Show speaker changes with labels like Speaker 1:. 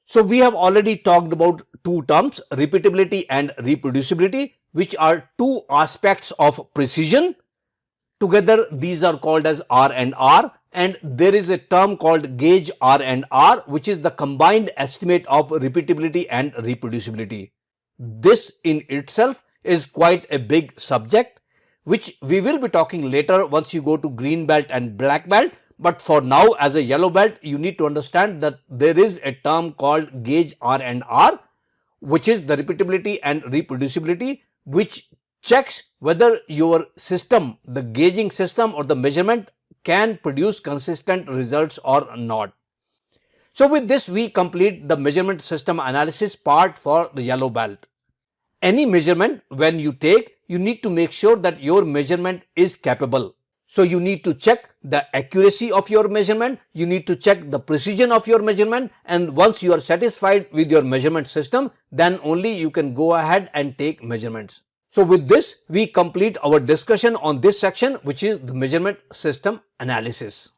Speaker 1: So we have already talked about two terms, repeatability and reproducibility, which are two aspects of precision. Together, these are called as R&R, and there is a term called Gage R&R, which is the combined estimate of repeatability and reproducibility. This in itself is quite a big subject, which we will be talking later once you go to green belt and black belt. But for now, as a yellow belt, you need to understand that there is a term called Gage R&R, which is the repeatability and reproducibility, which checks whether your system, the gauging system or the measurement, can produce consistent results or not. So with this, we complete the measurement system analysis part for the yellow belt. Any measurement when you take, you need to make sure that your measurement is capable. So you need to check the accuracy of your measurement, you need to check the precision of your measurement, and once you are satisfied with your measurement system, then only you can go ahead and take measurements. So with this, we complete our discussion on this section, which is the measurement system analysis.